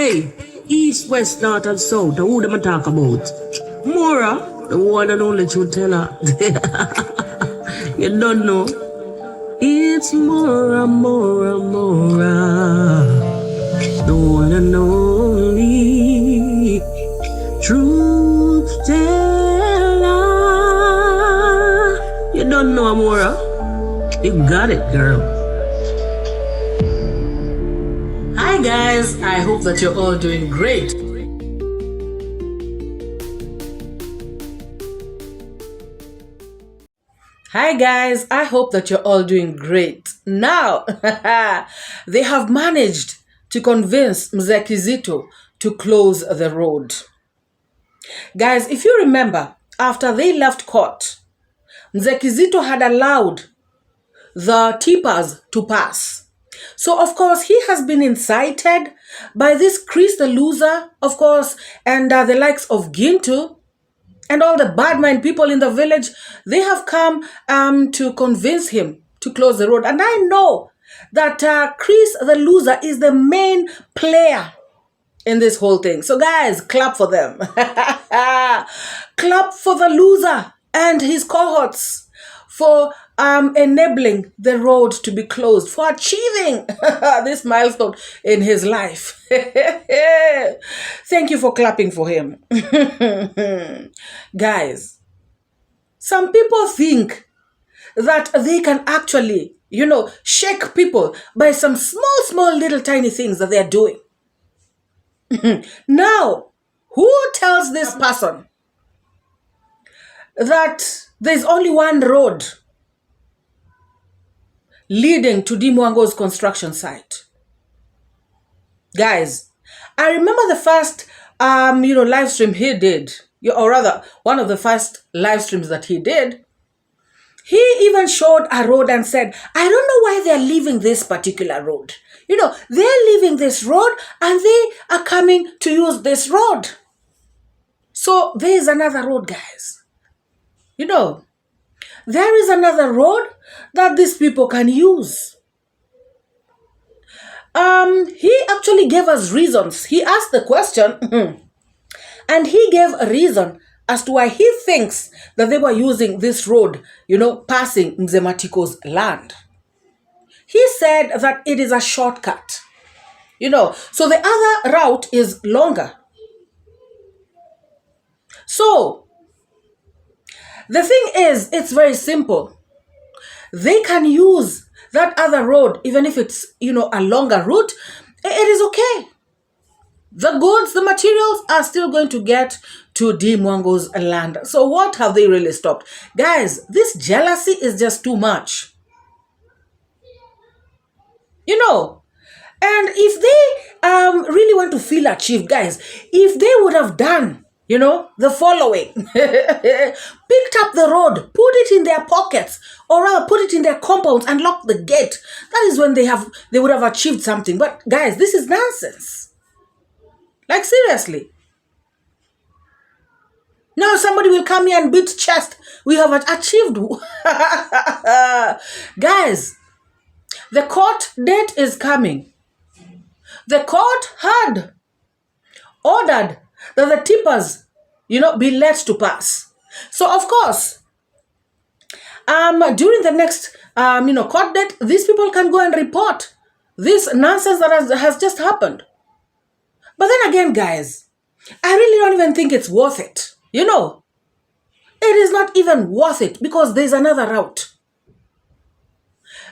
Hey, east, west, north, and south. Who them a talk about? Mora, the one and only truth teller. You don't know. It's Mora, Mora, Mora. The one and only truth teller. You don't know Mora. You got it, girl. Hi guys, I hope that you're all doing great. Hi guys, I hope that you're all doing great. Now, they have managed to convince Mzee Kizito to close the road. Guys, if you remember, after they left court, Mzee Kizito had allowed the tippers to pass. So, of course, he has been incited by this Chris the loser, of course, and the likes of Gintu and all the bad mind people in the village. They have come to convince him to close the road. And I know that Chris the loser is the main player in this whole thing. So, guys, clap for them. Clap for the loser and his cohorts for enabling the road to be closed, for achieving this milestone in his life. Thank you for clapping for him. Guys, some people think that they can actually, shake people by some small, little tiny things that they're doing. Now, who tells this person that there's only one road leading to Dimango's construction site? Guys, I remember the first, live stream he did, or rather, one of the first live streams that he did. He even showed a road and said, I don't know why they're leaving this particular road. They're leaving this road and they are coming to use this road. So there is another road, guys. There is another road that these people can use. He actually gave us reasons. He asked the question and he gave a reason as to why he thinks that they were using this road, passing Mzee Matiko's land. He said that it is a shortcut, so the other route is longer. So, the thing is, it's very simple. They can use that other road, even if it's, a longer route. It is okay. The goods, the materials are still going to get to Dimango's land. So what have they really stopped? Guys, this jealousy is just too much. And if they really want to feel achieved, guys, if they would have done the following. Picked up the road, put it in their pockets, or rather put it in their compounds and lock the gate. That is when they would have achieved something. But guys, this is nonsense. Like, seriously. Now somebody will come here and beat chest. We have achieved. Guys, the court date is coming. The court had ordered that the tippers, be let to pass. So, of course, during the next, court date, these people can go and report this nonsense that has just happened. But then again, guys, I really don't even think it's worth it. It is not even worth it because there's another route.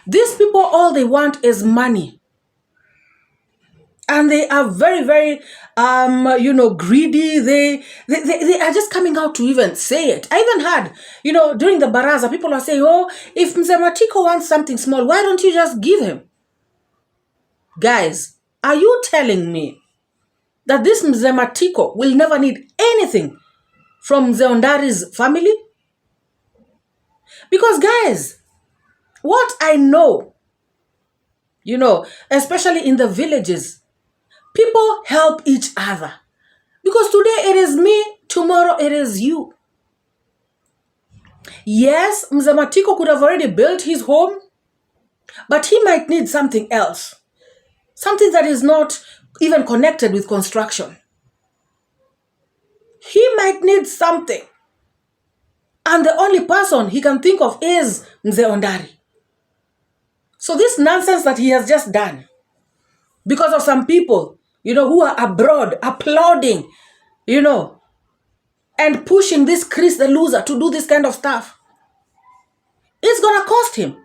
These people, all they want is money. And they are very, very, greedy. They are just coming out to even say it. I even heard, during the baraza, people are saying, oh, if Mzee Matiko wants something small, why don't you just give him? Guys, are you telling me that this Mzee Matiko will never need anything from Mzee Ondari's family? Because, guys, what I know, especially in the villages, people help each other. Because today it is me, tomorrow it is you. Yes, Mzee Matiko could have already built his home, but he might need something else. Something that is not even connected with construction. He might need something. And the only person he can think of is Mzee Ondari. So this nonsense that he has just done, because of some people, who are abroad applauding, and pushing this Chris the loser to do this kind of stuff, it's going to cost him.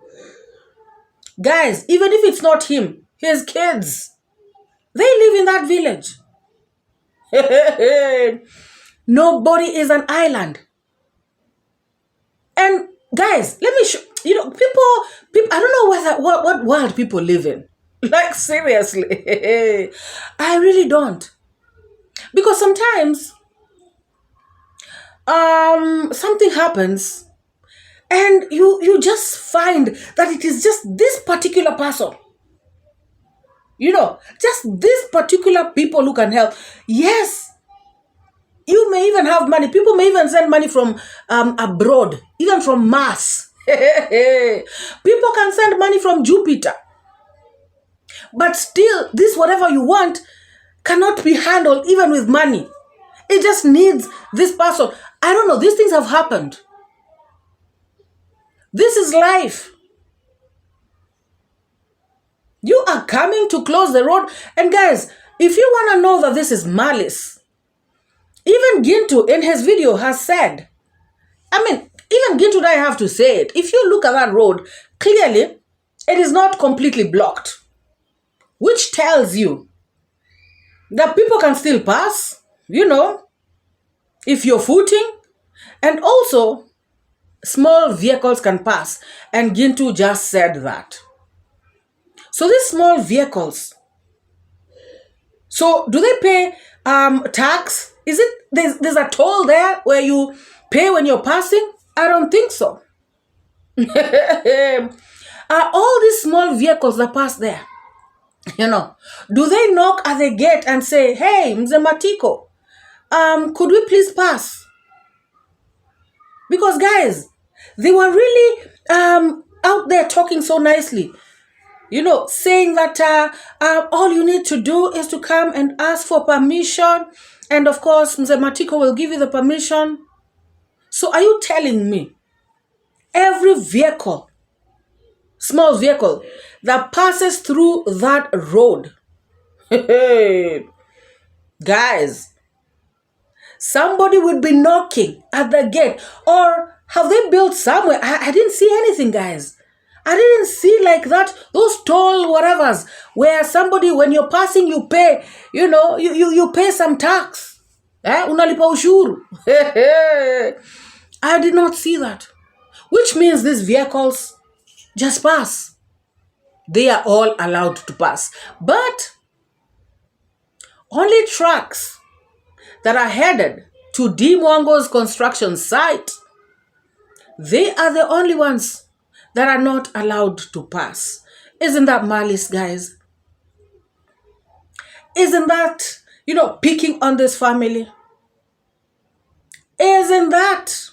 Guys, even if it's not him, his kids, they live in that village. Nobody is an island. And guys, let me show, people, I don't know what world people live in. Like, seriously, I really don't. Because sometimes something happens and you just find that it is just this particular person. Just this particular people who can help. Yes, you may even have money. People may even send money from abroad, even from Mars. People can send money from Jupiter. But still, this whatever you want cannot be handled even with money. It just needs this person. I don't know. These things have happened. This is life. You are coming to close the road. And guys, if you want to know that this is malice, even Gintu in his video has said, even Gintu and I have to say it. If you look at that road, clearly it is not completely blocked, which tells you that people can still pass, if you're footing, and also small vehicles can pass. And Gintu just said that. So these small vehicles, so do they pay tax? Is it there's a toll there where you pay when you're passing? I don't think so. Are all these small vehicles that pass there, do they knock at the gate and say, "Hey, Mzee Matiko, could we please pass?" Because guys, they were really out there talking so nicely, saying that all you need to do is to come and ask for permission, and of course Mzee Matiko will give you the permission. So are you telling me every vehicle, small vehicle that passes through that road, guys, somebody would be knocking at the gate? Or have they built somewhere? I didn't see anything, guys. I didn't see like that, those toll whatevers, where somebody, when you're passing, you pay, you pay some tax. Unalipa ushuru. I did not see that. Which means these vehicles just pass. They are all allowed to pass. But only trucks that are headed to Dimango's construction site, they are the only ones that are not allowed to pass. Isn't that malice, guys? Isn't that, picking on this family? Isn't that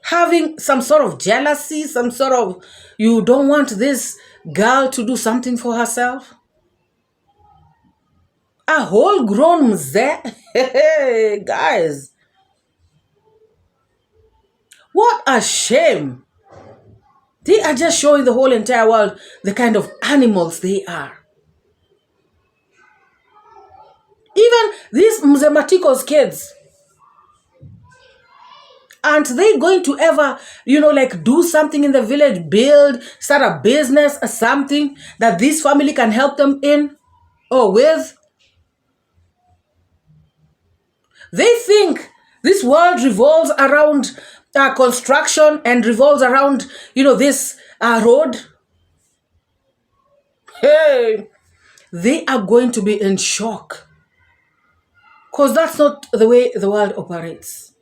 having some sort of jealousy, some sort of, you don't want this girl to do something for herself? A whole grown mzee. Guys, what a shame. They are just showing the whole entire world the kind of animals they are. Even these Mzee Matiko's kids, aren't they going to ever, do something in the village, build, start a business or something that this family can help them in or with? They think this world revolves around construction and revolves around, this road. Hey, they are going to be in shock, because that's not the way the world operates.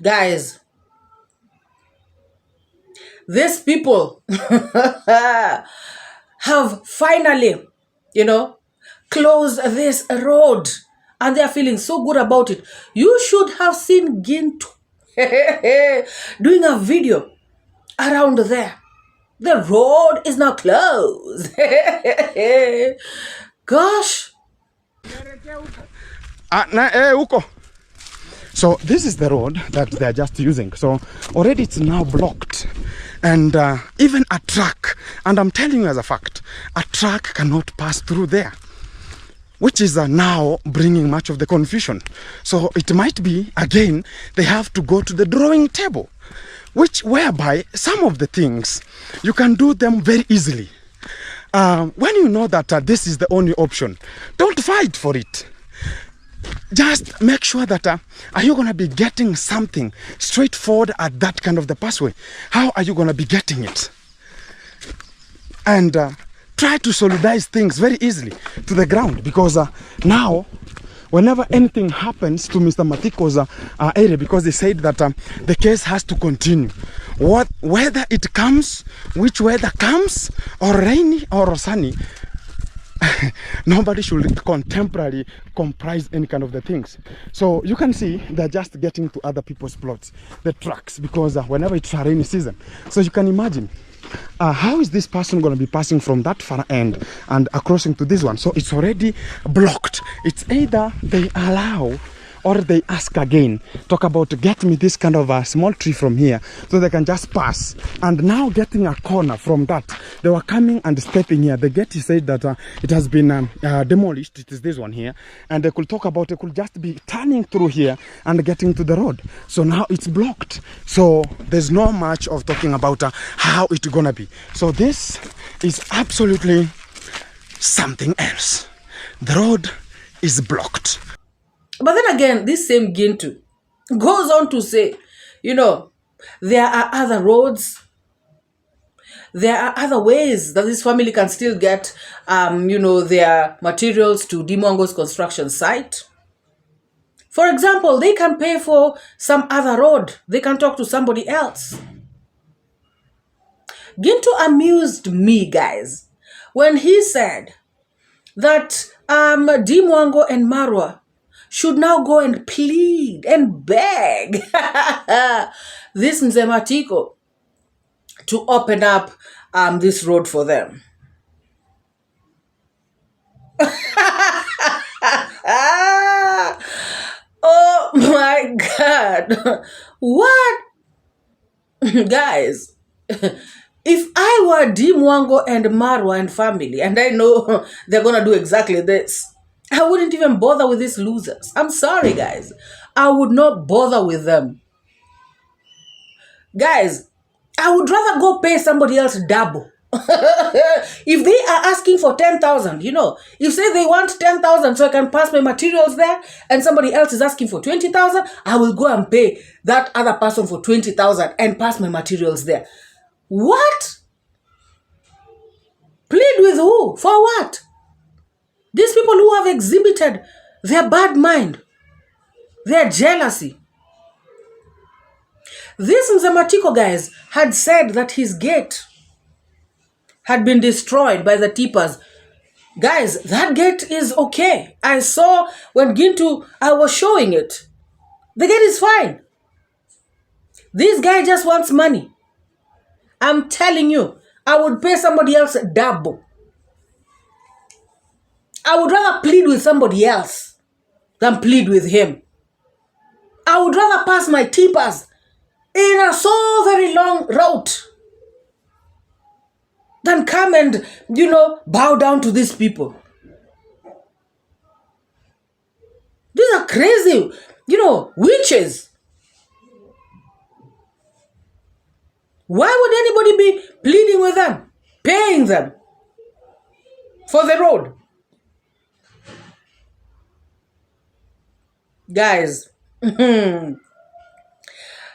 Guys, these people have finally, closed this road, and they are feeling so good about it. You should have seen Gintu doing a video around there. The road is now closed. Gosh. Uko. So this is the road that they're just using. So already it's now blocked. And even a truck, and I'm telling you as a fact, a truck cannot pass through there, which is now bringing much of the confusion. So it might be, again, they have to go to the drawing table, whereby some of the things, you can do them very easily. When you know that this is the only option, don't fight for it. Just make sure that are you going to be getting something straightforward at that kind of the pathway? How are you going to be getting it? And try to solidize things very easily to the ground, because now whenever anything happens to Mr. Matiko's area, because they said that the case has to continue, whether it comes, which weather comes, or rainy or sunny, nobody should contemporarily comprise any kind of the things. So you can see they're just getting to other people's plots, the trucks, because whenever it's a rainy season. So you can imagine how is this person going to be passing from that far end and crossing to this one? So it's already blocked. It's either they allow or they ask again, talk about, get me this kind of a small tree from here so they can just pass. And now getting a corner from that, they were coming and stepping here. The Getty said that it has been demolished. It is this one here, and they could talk about, it could just be turning through here and getting to the road. So now it's blocked, so there's no much of talking about how it's gonna be. So this is absolutely something else. The road is blocked. But then again, this same Gintu goes on to say, there are other roads, there are other ways that this family can still get, their materials to Dimango's construction site. For example, they can pay for some other road. They can talk to somebody else. Gintu amused me, guys, when he said that Dimango and Marwa should now go and plead and beg this Nzematiko to open up this road for them. Oh my God. What? Guys, if I were Dimango and Marwa and family, and I know they're going to do exactly this, I wouldn't even bother with these losers. I'm sorry, guys. I would not bother with them. Guys, I would rather go pay somebody else double. If they are asking for 10,000, if say they want 10,000 so I can pass my materials there, and somebody else is asking for 20,000, I will go and pay that other person for 20,000 and pass my materials there. What? Plead with who? For what? These people who have exhibited their bad mind, their jealousy. This Nzematiko, guys, had said that his gate had been destroyed by the tippers. Guys, that gate is okay. I saw when Gintu, I was showing it. The gate is fine. This guy just wants money. I'm telling you, I would pay somebody else double. I would rather plead with somebody else than plead with him. I would rather pass my tippers in a so very long route than come and, bow down to these people. These are crazy, witches. Why would anybody be pleading with them, paying them for the road? Guys,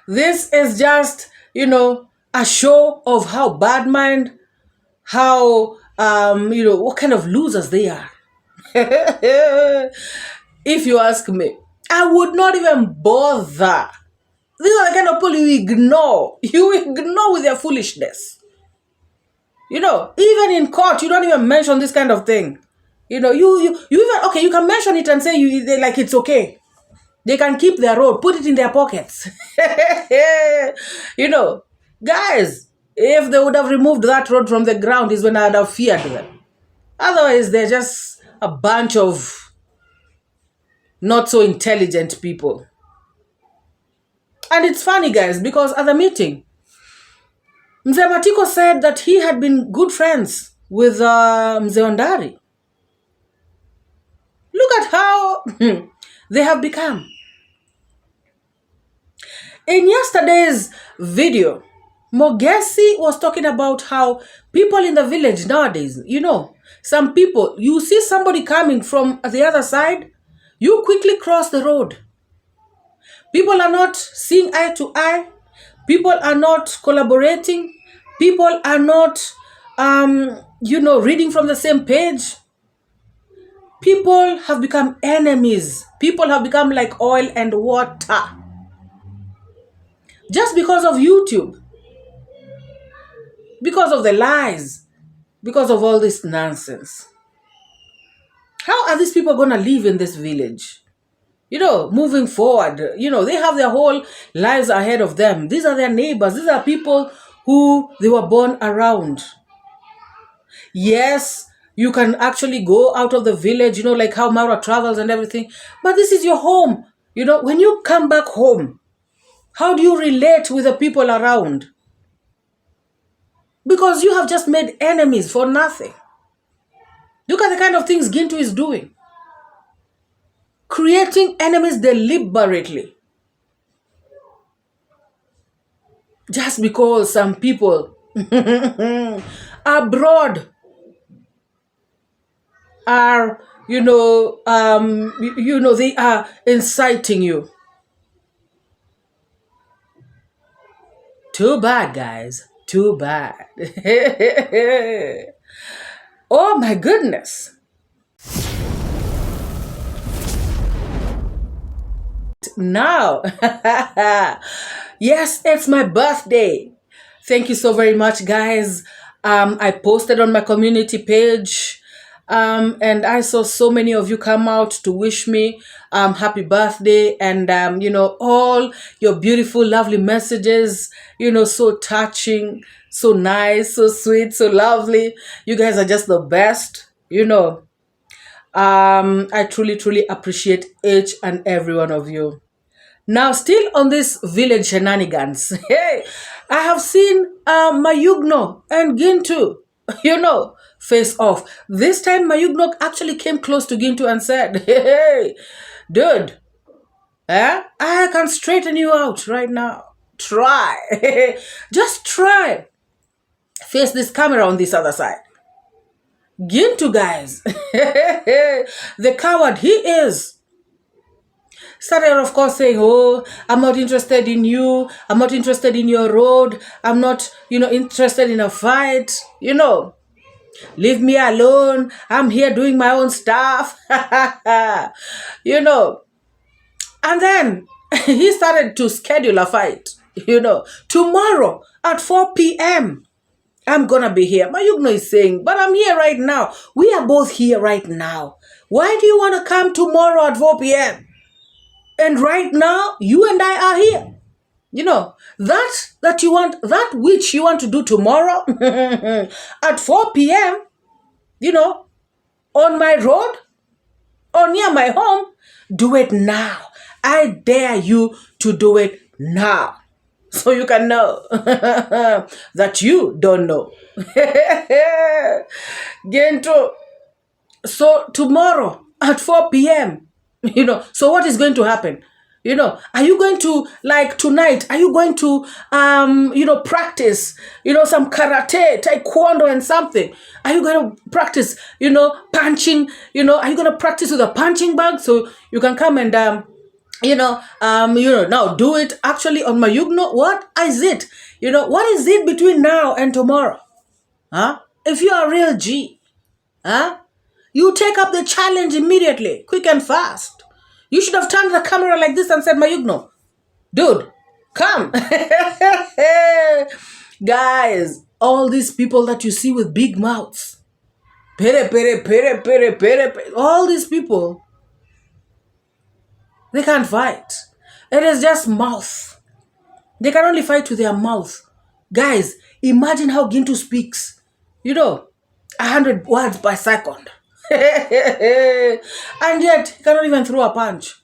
this is just, a show of how bad mind, how, what kind of losers they are. If you ask me, I would not even bother. These are the kind of people you ignore. You ignore with their foolishness. Even in court, you don't even mention this kind of thing. You even, okay, you can mention it and say like it's okay. They can keep their road, put it in their pockets. Guys, If they would have removed that road from the ground is when I'd have feared them. Otherwise, they're just a bunch of not so intelligent people. And it's funny, guys, because at the meeting, Mzee Matiko said that he had been good friends with Mzee Ondari. Look at how they have become. In yesterday's video, Mogesi was talking about how people in the village nowadays, some people, you see somebody coming from the other side, you quickly cross the road. People are not seeing eye to eye. People are not collaborating. People are not, reading from the same page. People have become enemies. People have become like oil and water. Just because of YouTube. Because of the lies. Because of all this nonsense. How are these people going to live in this village? Moving forward, they have their whole lives ahead of them. These are their neighbors. These are people who they were born around. Yes, you can actually go out of the village, like how Mara travels and everything. But this is your home. When you come back home, how do you relate with the people around? Because you have just made enemies for nothing. Look at the kind of things Gintu is doing. Creating enemies deliberately. Just because some people abroad are, they are inciting you. Too bad, guys. Too bad. Oh my goodness. Now, yes, it's my birthday. Thank you so very much, guys. I posted on my community page, and I saw so many of you come out to wish me happy birthday, and all your beautiful, lovely messages. So touching, so nice, so sweet, so lovely. You guys are just the best. I truly, truly appreciate each and every one of you. Now, still on this village shenanigans, hey, I have seen Mayugno and Gintu, face off. This time, Mayugno actually came close to Gintu and said, hey, dude, I can straighten you out right now. Try. Just try. Face this camera on this other side. Gintu, guys, the coward he is, started, of course, saying, oh, I'm not interested in you. I'm not interested in your road. I'm not, interested in a fight. Leave me alone. I'm here doing my own stuff. And then he started to schedule a fight. Tomorrow at 4 p.m. I'm going to be here. Mayugno is saying, but I'm here right now. We are both here right now. Why do you want to come tomorrow at 4 p.m.? And right now, you and I are here. That you want, that which you want to do tomorrow at 4 p.m., on my road or near my home, do it now. I dare you to do it now. So you can know that you don't know. Gintu. So tomorrow at 4 p.m., so what is going to happen? Are you going to, like tonight, are you going to, practice, some karate, taekwondo and something? Are you going to practice, punching, are you going to practice with a punching bag so you can come and, now do it actually on Mayugno? What is it? What is it between now and tomorrow? If you are a real G, you take up the challenge immediately, quick and fast. You should have turned the camera like this and said, Mayugno, dude, come. Guys, all these people that you see with big mouths, all these people, they can't fight. It is just mouth. They can only fight with their mouth. Guys, Imagine how Gintu speaks. 100 words per second. And yet, he cannot even throw a punch.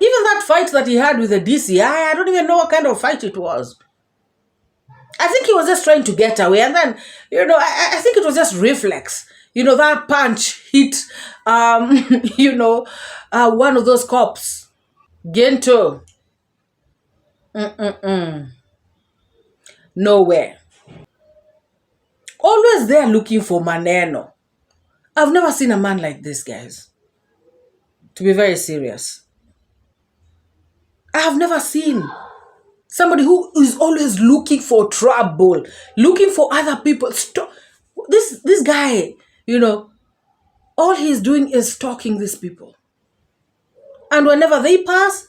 Even that fight that he had with the DCI, I don't even know what kind of fight it was. I think he was just trying to get away. And then, I think it was just reflex. That punch hit, one of those cops. Gintu. Nowhere. Always there looking for maneno. I've never seen a man like this, guys. To be very serious. I have never seen somebody who is always looking for trouble, looking for other people. This guy, all he's doing is stalking these people. And whenever they pass,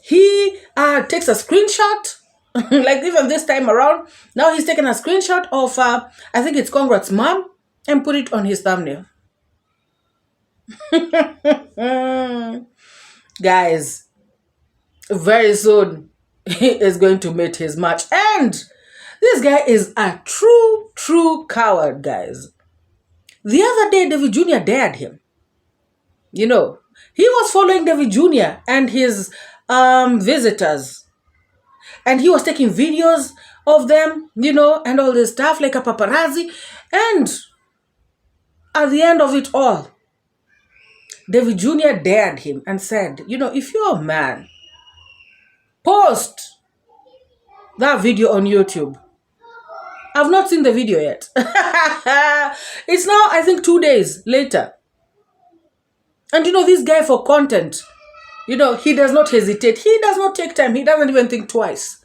he takes a screenshot. Like even this time around, now he's taken a screenshot of, I think it's Congrats mom, and put it on his thumbnail. Guys, very soon he is going to meet his match. And this guy is a true coward, guys. The other day, David Jr. dared him. He was following David Jr. and his visitors. And he was taking videos of them, and all this stuff, like a paparazzi. And at the end of it all, David Jr. dared him and said, if you're a man, post that video on YouTube. I've not seen the video yet. It's now, I think, 2 days later. And this guy for content, he does not hesitate. He does not take time. He doesn't even think twice.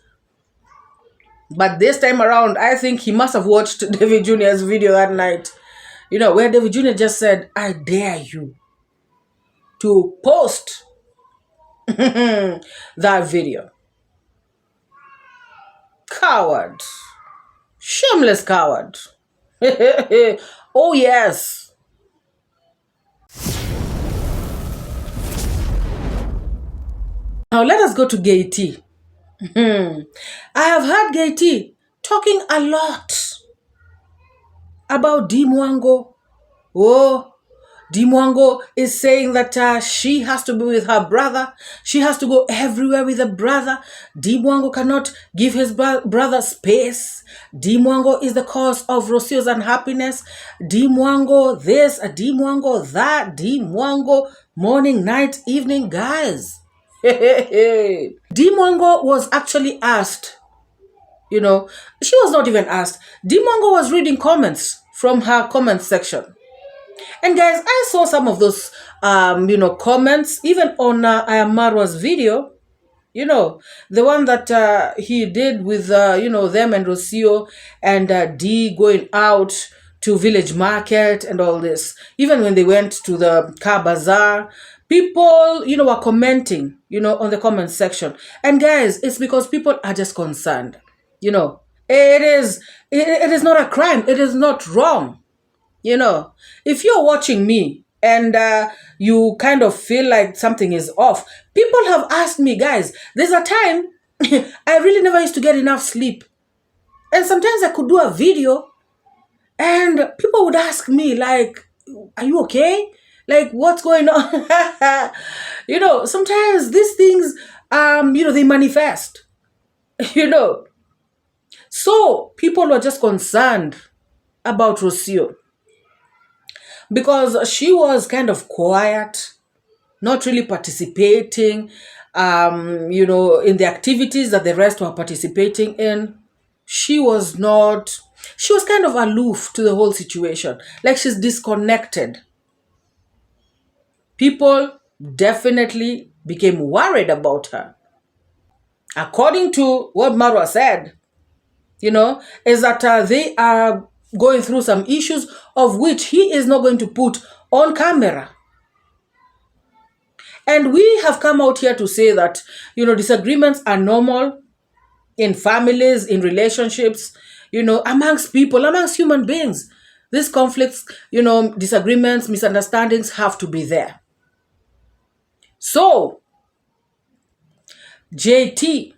But this time around, I think he must have watched David Jr.'s video that night, where David Jr. just said, I dare you to post that video. Coward. Shameless coward. Oh, yes. Now let us go to Getty. I have heard Getty talking a lot about Dimango. Oh, Dimango is saying that she has to be with her brother. She has to go everywhere with her brother. Dimango cannot give his brother space. Dimango is the cause of Rosio's unhappiness. Dimango this, Dimango that, Dimango morning, night, evening, guys. Dimango was actually asked, she was not even asked. Dimango was reading comments from her comment section. And guys, I saw some of those, comments, even on Marwa's video, the one that he did with, them and Rosio and D going out to village market and all this. Even when they went to the car bazaar, people, were commenting, on the comment section. And guys, it's because people are just concerned. It is not a crime. It is not wrong. If you're watching me and you kind of feel like something is off, people have asked me, guys, there's a time I really never used to get enough sleep. And sometimes I could do a video and people would ask me, like, are you okay? Like, what's going on? Sometimes these things, they manifest, So people were just concerned about Rosio because she was kind of quiet, not really participating, in the activities that the rest were participating in. She was kind of aloof to the whole situation, like she's disconnected. People definitely became worried about her. According to what Marwa said, is that they are going through some issues of which he is not going to put on camera. And we have come out here to say that, disagreements are normal in families, in relationships, amongst people, amongst human beings. These conflicts, disagreements, misunderstandings have to be there. So, JT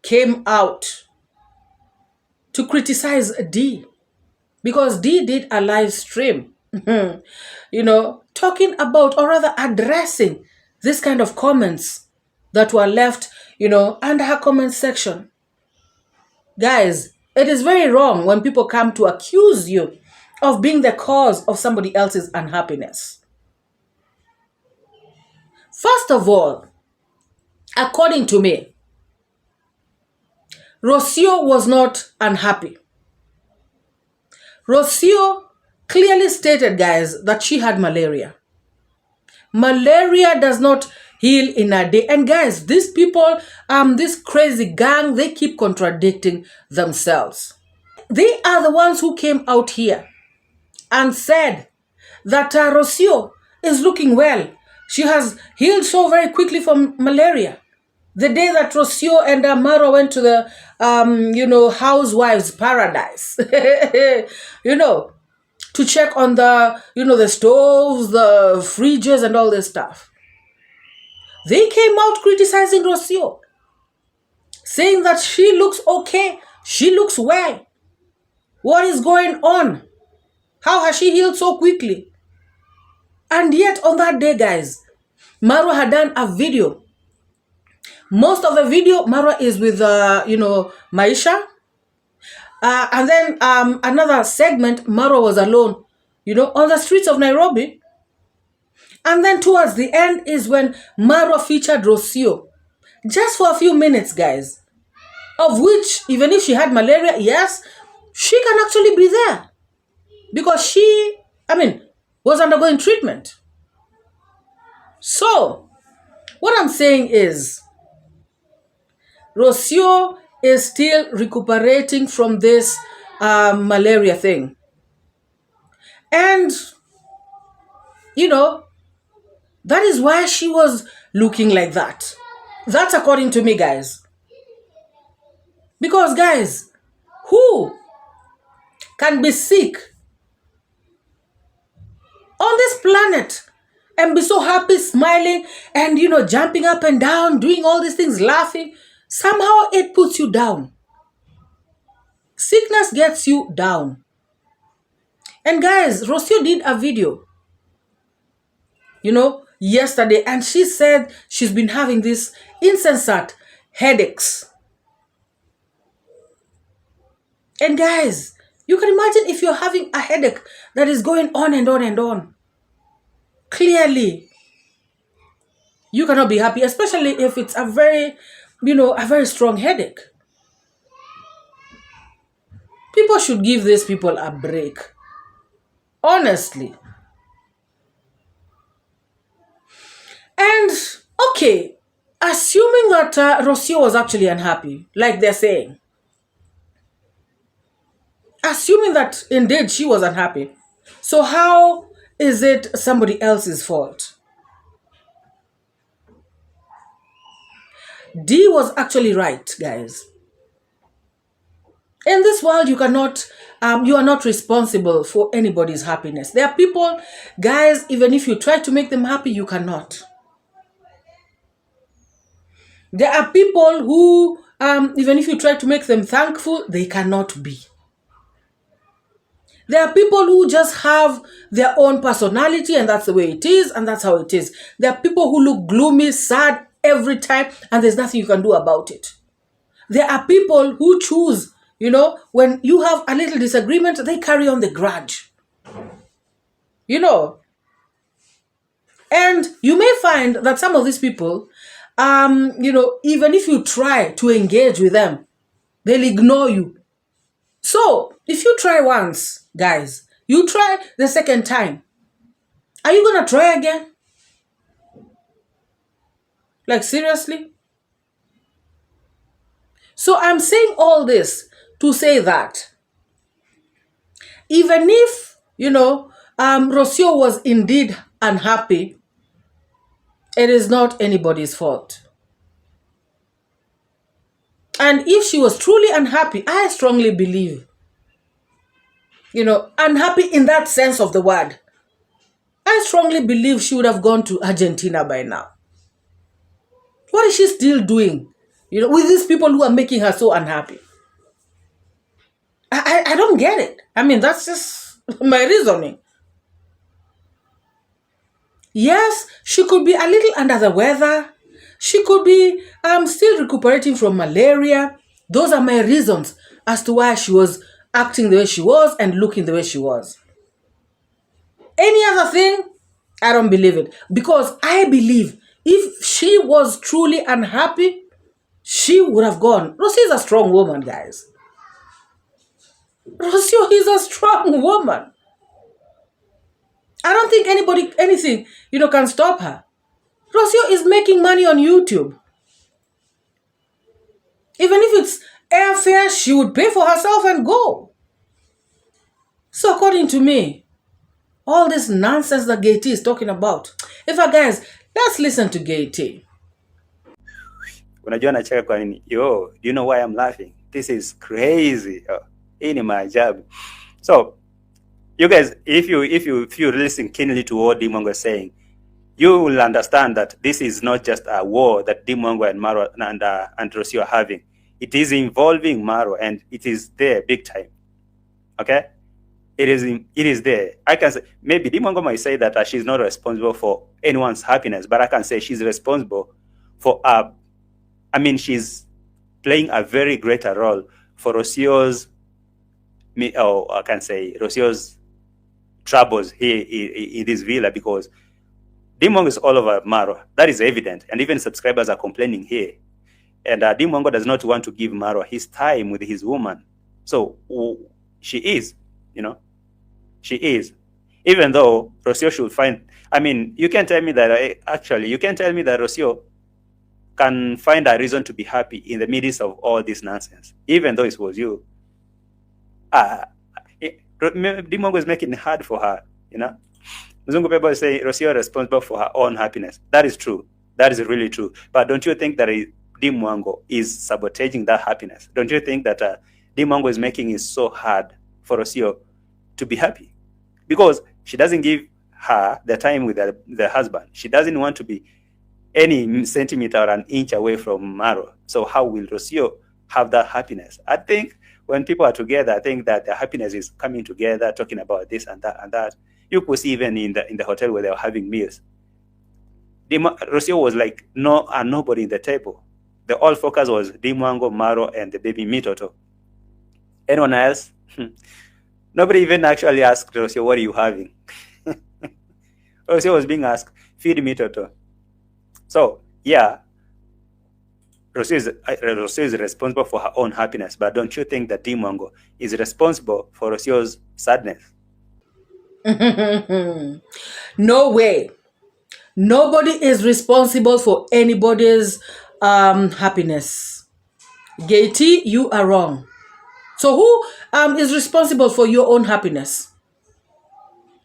came out to criticize D, because D did a live stream, talking about, or rather addressing this kind of comments that were left, under her comment section. Guys, it is very wrong when people come to accuse you of being the cause of somebody else's unhappiness. First of all, according to me, Rosio was not unhappy. Rosio clearly stated, guys, that she had malaria. Malaria does not heal in a day. And guys, these people, this crazy gang, they keep contradicting themselves. They are the ones who came out here and said that Rosio is looking well. She has healed so very quickly from malaria. The day that Rosio and Mara went to the, housewives' paradise, to check on the stoves, the fridges, and all this stuff. They came out criticizing Rosio, saying that she looks okay, she looks well. What is going on? How has she healed so quickly? And yet on that day, guys, Mara had done a video. Most of the video, Mara is with, Maisha. And then another segment, Mara was alone, on the streets of Nairobi. And then towards the end is when Mara featured Rosio. Just for a few minutes, guys. Of which, even if she had malaria, yes, she can actually be there. Because she, was undergoing treatment. So, what I'm saying is, Rosio is still recuperating from this malaria thing. And, that is why she was looking like that. That's according to me, guys. Because, guys, who can be sick on this planet and be so happy, smiling, and, jumping up and down, doing all these things, laughing? Somehow it puts you down. Sickness gets you down. And guys, Rosio did a video, yesterday, and she said she's been having these insensate headaches. And guys, you can imagine if you're having a headache that is going on and on and on. Clearly, you cannot be happy, especially if it's a very strong headache. People should give these people a break. Honestly. And, okay, assuming that Rosio was actually unhappy, like they're saying, assuming that indeed she was unhappy, so how is it somebody else's fault? D was actually right, guys. In this world, you are not responsible for anybody's happiness. There are people, guys, even if you try to make them happy, you cannot. There are people who, even if you try to make them thankful, they cannot be. There are people who just have their own personality, and that's the way it is, and that's how it is. There are people who look gloomy, sad every time, and there's nothing you can do about it. There are people who choose, when you have a little disagreement, they carry on the grudge. And you may find that some of these people, even if you try to engage with them, they'll ignore you. So, if you try once, guys, you try the second time. Are you going to try again? Like, seriously? So, I'm saying all this to say that even if, Rosio was indeed unhappy, it is not anybody's fault. And if she was truly unhappy, I strongly believe, unhappy in that sense of the word, I strongly believe she would have gone to Argentina by now. What is she still doing, with these people who are making her so unhappy? I don't get it. I mean, that's just my reasoning. Yes, she could be a little under the weather. She could be still recuperating from malaria. Those are my reasons as to why she was acting the way she was and looking the way she was. Any other thing, I don't believe it. Because I believe if she was truly unhappy, she would have gone. Rosio is a strong woman, guys. Rosio is a strong woman. I don't think anything, can stop her. Rosio is making money on YouTube. Even if it's airfare, she would pay for herself and go. So according to me, all this nonsense that Getty is talking about. In fact, guys, let's listen to Getty. Unajua nacheka kwa nini? Yo, do you know why I'm laughing? This is crazy. Hii ni maajabu. So, you guys, if you listen keenly to what Dimango is saying, you will understand that this is not just a war that Dimango and Maro and Rosio are having. It is involving Maro, and it is there big time. Okay? It is there. I can say, maybe Dimango might say that she's not responsible for anyone's happiness, but I can say she's responsible for she's playing a very greater role for Rosio's troubles here in this villa, because Dimango is all over Maro. That is evident, and even subscribers are complaining here. And Dimango does not want to give Maro his time with his woman. So she is, she is. Even though Rosio should find, you can tell me that, Rosio can find a reason to be happy in the midst of all this nonsense, even though it was you. Dimango is making it hard for her, Mzungu people say Rosio is responsible for her own happiness. That is true. That is really true. But don't you think that Dimango is sabotaging that happiness? Don't you think that Dimango is making it so hard for Rosio to be happy? Because she doesn't give her the time with the husband. She doesn't want to be any centimeter or an inch away from Maro. So how will Rosio have that happiness? I think when people are together, I think that the happiness is coming together, talking about this and that and that. You could see even in the hotel where they were having meals, Rosio was like nobody in the table. The all focus was Dimango, Maro, and the baby Mitoto. Anyone else? Nobody even actually asked Rosio, what are you having? Rosio was being asked, feed Mitoto. So, yeah, Rosio is responsible for her own happiness, but don't you think that Dimango is responsible for Rosio's sadness? No way. Nobody is responsible for anybody's happiness. Getty, you are wrong. So who is responsible for your own happiness?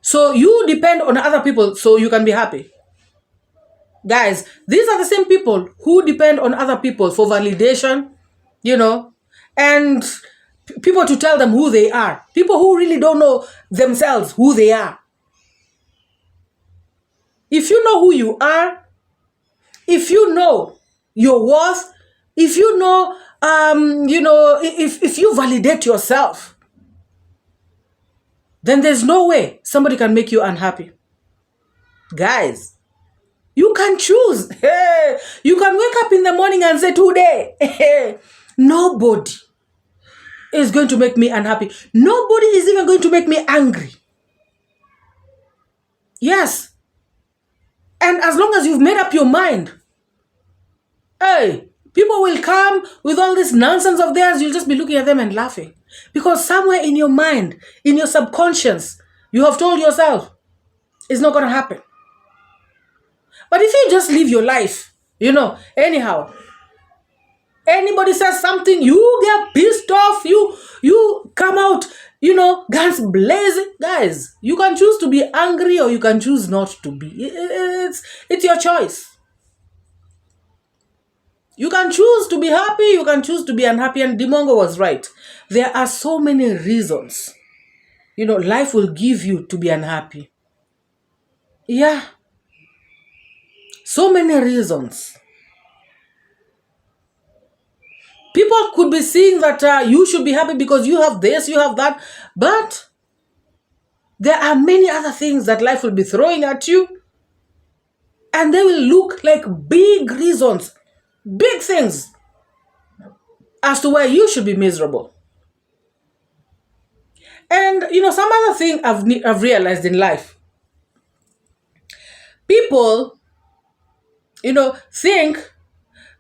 So you depend on other people so you can be happy. Guys, these are the same people who depend on other people for validation, and people to tell them who they are. People who really don't know themselves who they are. If you know who you are, if you know your worth, if you know, if you validate yourself, then there's no way somebody can make you unhappy. Guys, you can choose. Hey, you can wake up in the morning and say, today, nobody is going to make me unhappy. Nobody is even going to make me angry. Yes. And as long as you've made up your mind, hey, people will come with all this nonsense of theirs. You'll just be looking at them and laughing. Because somewhere in your mind, in your subconscious, you have told yourself, it's not going to happen. But if you just live your life, anyhow, anybody says something, you get pissed off, you come out, guns blazing. Guys, you can choose to be angry or you can choose not to be. It's your choice. You can choose to be happy, you can choose to be unhappy, and Dimango was right. There are so many reasons, life will give you to be unhappy. Yeah. So many reasons. People could be seeing that you should be happy because you have this, you have that. But there are many other things that life will be throwing at you. And they will look like big reasons, big things as to why you should be miserable. And, some other thing I've realized in life. People, think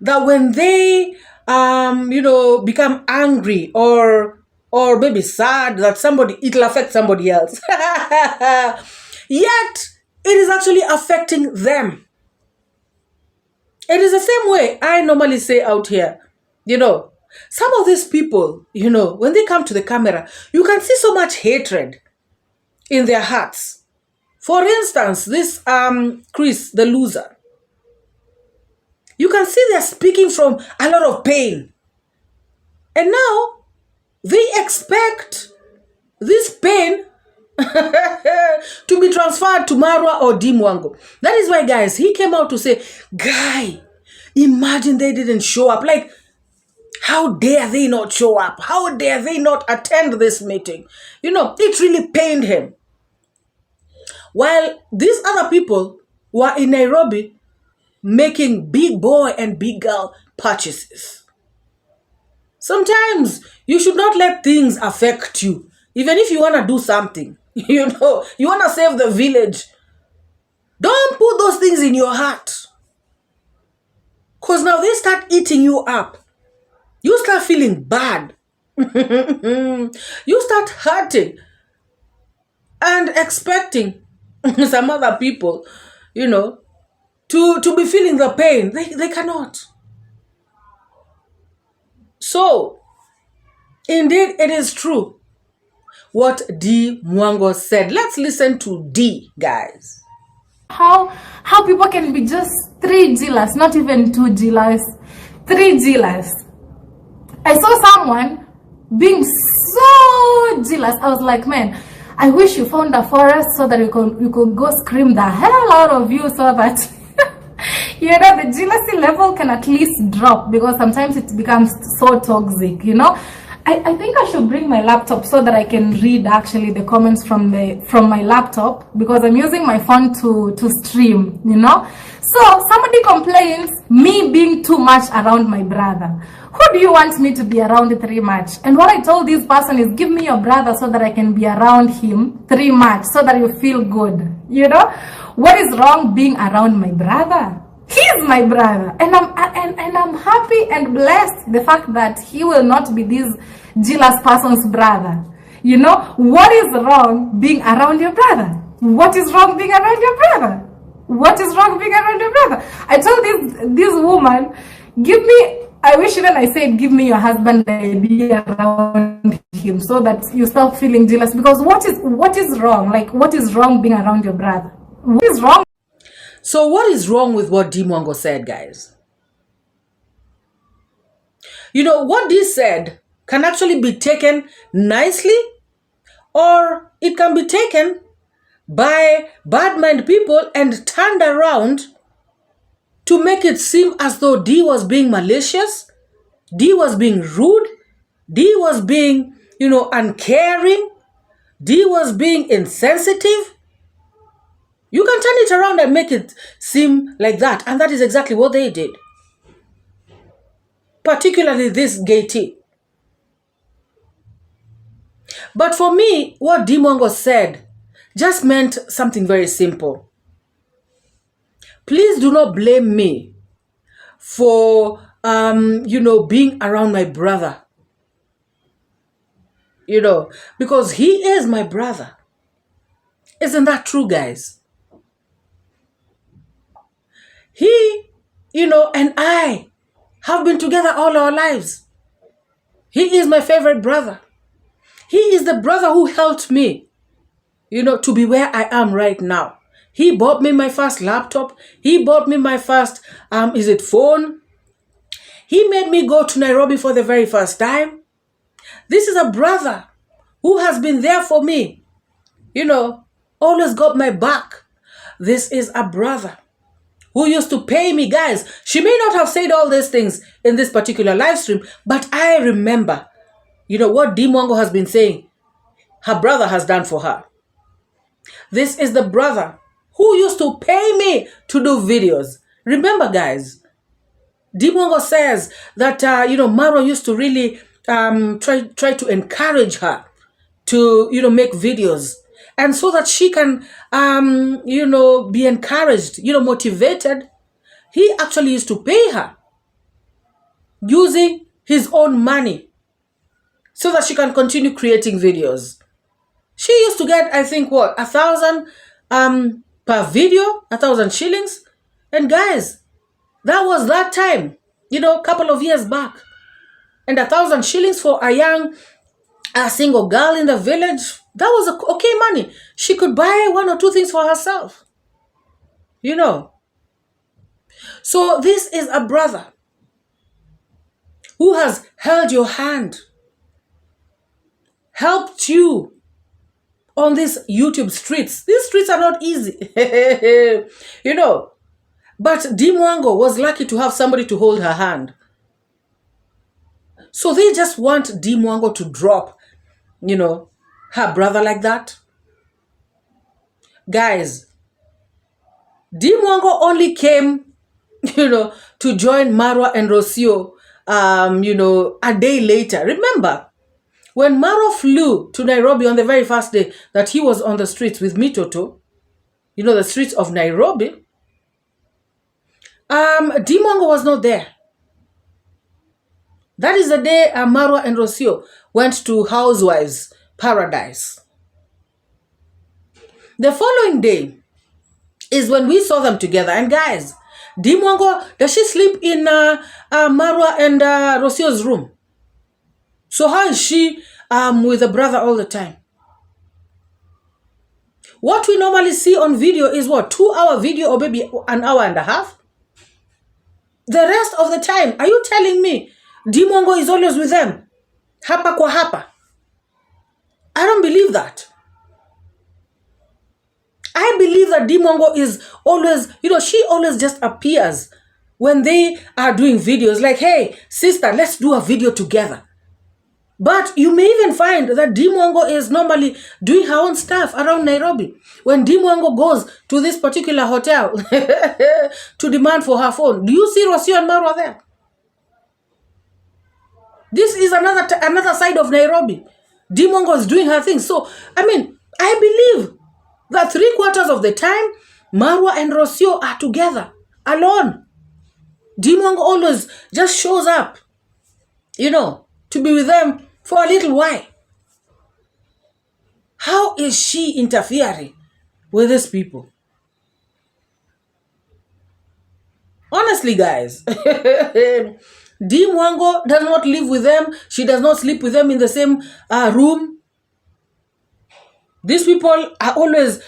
that when they, become angry or maybe sad that it'll affect somebody else. Yet, it is actually affecting them. It is the same way I normally say out here, some of these people, when they come to the camera, you can see so much hatred in their hearts. For instance, this Chris, the loser, you can see they're speaking from a lot of pain. And now they expect this pain to be transferred to Marwa or Dimango. That is why, guys, he came out to say, guy, imagine they didn't show up. Like, how dare they not show up? How dare they not attend this meeting? It really pained him. While these other people were in Nairobi making big boy and big girl purchases. Sometimes you should not let things affect you. Even if you want to do something, you want to save the village. Don't put those things in your heart. Because now they start eating you up. You start feeling bad. You start hurting and expecting some other people, to be feeling the pain. They cannot. So, indeed, it is true what Dimango said. Let's listen to D, guys. How people can be just 3 jealous, not even 2 jealous, 3 jealous. I saw someone being so jealous. I was like, man, I wish you found a forest so that you could go scream the hell out of you so that the jealousy level can at least drop, because sometimes it becomes so toxic, I think I should bring my laptop so that I can read actually the comments from my laptop, because I'm using my phone to stream, So somebody complains me being too much around my brother. Who do you want me to be around 3 much? And what I told this person is, give me your brother so that I can be around him 3 much, so that you feel good. What is wrong being around my brother? He's my brother, and I'm happy and blessed the fact that he will not be this jealous person's brother. What is wrong being around your brother? What is wrong being around your brother? What is wrong being around your brother? I told this woman, I wish even I said, give me your husband and be around him so that you stop feeling jealous. Because what is wrong? Like, what is wrong being around your brother? What is wrong? So what is wrong with what Dimango said, guys? What he said can actually be taken nicely, or it can be taken by bad-minded people and turned around to make it seem as though D was being malicious, D was being rude, D was being, uncaring, D was being insensitive. You can turn it around and make it seem like that. And that is exactly what they did. Particularly this Getty. But for me, what Dimango said just meant something very simple. Please do not blame me for, being around my brother. Because he is my brother. Isn't that true, guys? He, and I have been together all our lives. He is my favorite brother. He is the brother who helped me, to be where I am right now. He bought me my first laptop. He bought me my first, phone. He made me go to Nairobi for the very first time. This is a brother who has been there for me, always got my back. This is a brother who used to pay me. Guys, she may not have said all these things in this particular live stream, but I remember, what Dimango has been saying her brother has done for her. This is the brother who used to pay me to do videos. Remember, guys, Dimango says that, Maro used to really try to encourage her to, make videos. And so that she can, be encouraged, motivated. He actually used to pay her using his own money so that she can continue creating videos. She used to get, I think, 1,000 per video, 1,000 shillings. And guys, that was that time, a couple of years back. And 1,000 shillings for a young single girl in the village, that was okay money. She could buy 1 or 2 things for herself. So this is a brother who has held your hand, helped you on these YouTube streets. These streets are not easy, But Dimango was lucky to have somebody to hold her hand. So they just want Dimango to drop, her brother like that. Guys, Dimango only came, to join Marwa and Rosio, a day later. Remember, when Maro flew to Nairobi on the very first day that he was on the streets with Mitoto, the streets of Nairobi, Dimango was not there. That is the day Marwa and Rosio went to Housewives Paradise. The following day is when we saw them together. And guys, Dimango, does she sleep in Marwa and Rosio's room? So how is she with a brother all the time? What we normally see on video is 2-hour video or maybe an hour and a half? The rest of the time, are you telling me Dimango is always with them? Hapa kwa hapa. I don't believe that. I believe that Dimango is always, she always just appears when they are doing videos like, hey, sister, let's do a video together. But you may even find that Dimango is normally doing her own stuff around Nairobi. When Dimango goes to this particular hotel to demand for her phone, do you see Rosio and Marwa there? This is another side of Nairobi. Dimango is doing her thing. So, I believe that 3/4 of the time, Marwa and Rosio are together, alone. Dimango always just shows up, to be with them for a little while. How is she interfering with these people? Honestly, guys, Dimango does not live with them. She does not sleep with them in the same room. These people are always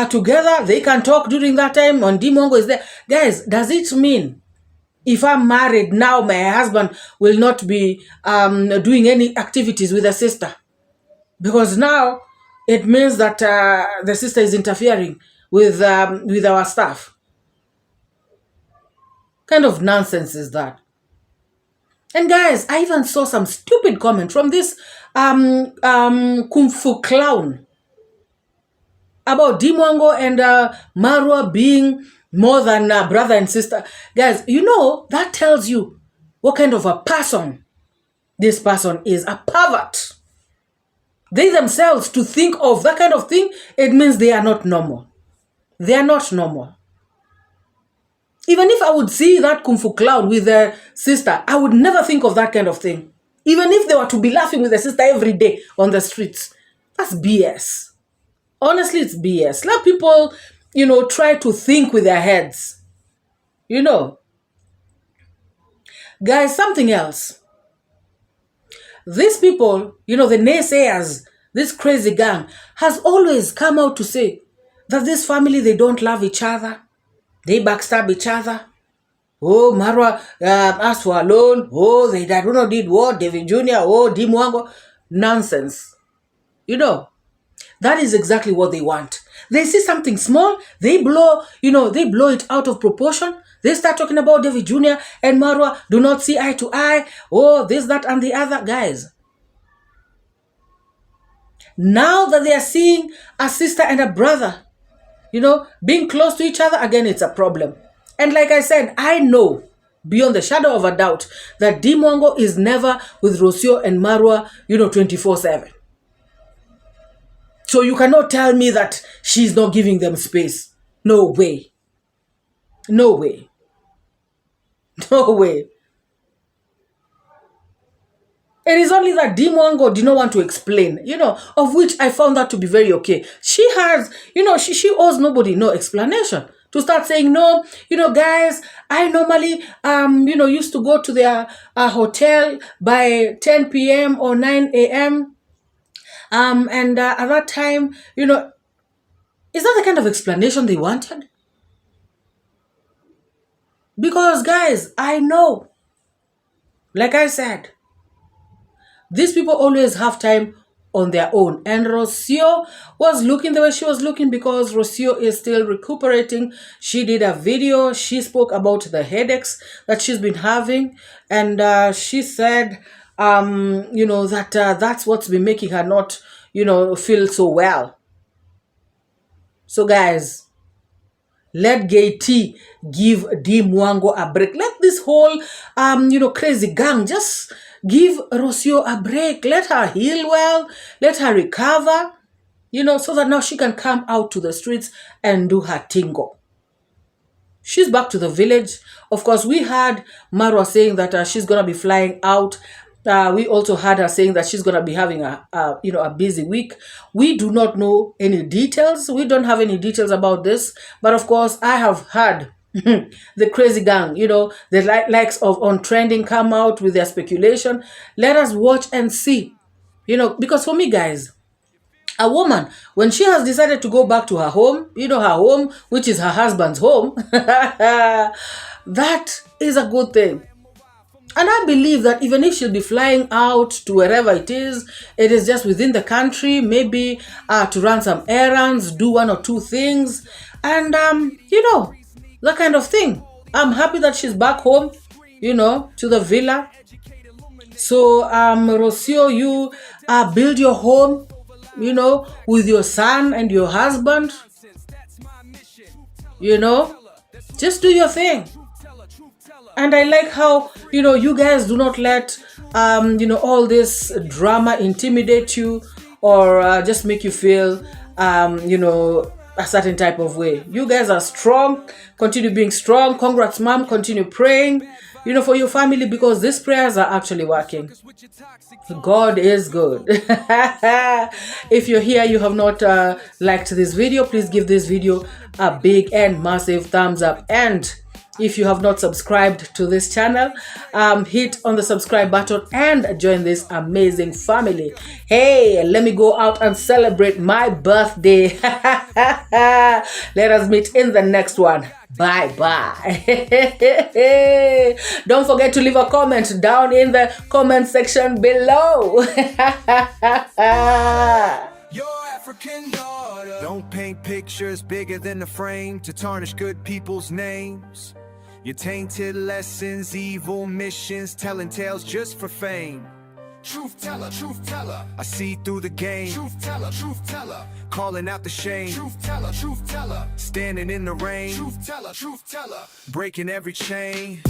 together. They can talk during that time when Dimango is there. Guys, does it mean if I'm married now, my husband will not be doing any activities with the sister? Because now it means that the sister is interfering with our stuff. Kind of nonsense is that? And guys, I even saw some stupid comment from this kung fu clown about Dimango and Marwa being more than brother and sister. Guys, that tells you what kind of a person this person is. A pervert. They themselves, to think of that kind of thing, it means they are not normal. They are not normal. Even if I would see that kung fu clown with their sister, I would never think of that kind of thing. Even if they were to be laughing with their sister every day on the streets. That's BS. Honestly, it's BS. Let people, try to think with their heads. Guys, something else. These people, the naysayers, this crazy gang, has always come out to say that this family, they don't love each other. They backstab each other. Oh, Marwa asked for a loan. Oh, they did what? David Jr. Oh, Dimango. Nonsense. That is exactly what they want. They see something small, they blow it out of proportion. They start talking about David Jr. and Marwa do not see eye to eye. Oh, this, that, and the other. Guys, now that they are seeing a sister and a brother, being close to each other, again, it's a problem. And like I said, I know beyond the shadow of a doubt that Dimango is never with Rosio and Marwa, 24/7. So you cannot tell me that she's not giving them space. No way. No way. No way. It is only that Dimango did not want to explain, of which I found that to be very okay. She has, she owes nobody no explanation. To start saying, no, guys, I normally, used to go to their hotel by 10 p.m. or 9 a.m. And at that time, is that the kind of explanation they wanted? Because, guys, I know, like I said, these people always have time on their own. And Rosio was looking the way she was looking because Rosio is still recuperating. She did a video. She spoke about the headaches that she's been having. And she said, that that's what's been making her not, feel so well. So, guys, let Getty give Dimango a break. Let this whole, crazy gang just give Rosio a break. Let her heal well. Let her recover, so that now she can come out to the streets and do her tingo. She's back to the village. Of course, we heard Marwa saying that she's going to be flying out. We also heard her saying that she's going to be having a busy week. We do not know any details. We don't have any details about this. But of course, I have heard the crazy gang, the likes of On Trending come out with their speculation. Let us watch and see, because for me, guys, a woman, when she has decided to go back to her home, her home, which is her husband's home, that is a good thing. And I believe that even if she'll be flying out to wherever it is just within the country, maybe to run some errands, do one or two things, and, that kind of thing. I'm happy that she's back home, to the villa. So, Rosio, you build your home, with your son and your husband, just do your thing. And I like how, you guys do not let, all this drama intimidate you or just make you feel, a certain type of way. You guys are strong. Continue being strong. Congrats, mom. Continue praying, for your family, because these prayers are actually working. God is good. If you're here, you have not liked this video, please give this video a big and massive thumbs up. And if you have not subscribed to this channel, hit on the subscribe button and join this amazing family. Hey, let me go out and celebrate my birthday. Let us meet in the next one. Bye-bye. Don't forget to leave a comment down in the comment section below. Your African daughter. Don't paint pictures bigger than the frame to tarnish good people's names. Your tainted lessons, evil missions, telling tales just for fame. Truth teller, I see through the game. Truth teller, calling out the shame. Truth teller, standing in the rain. Truth teller, breaking every chain.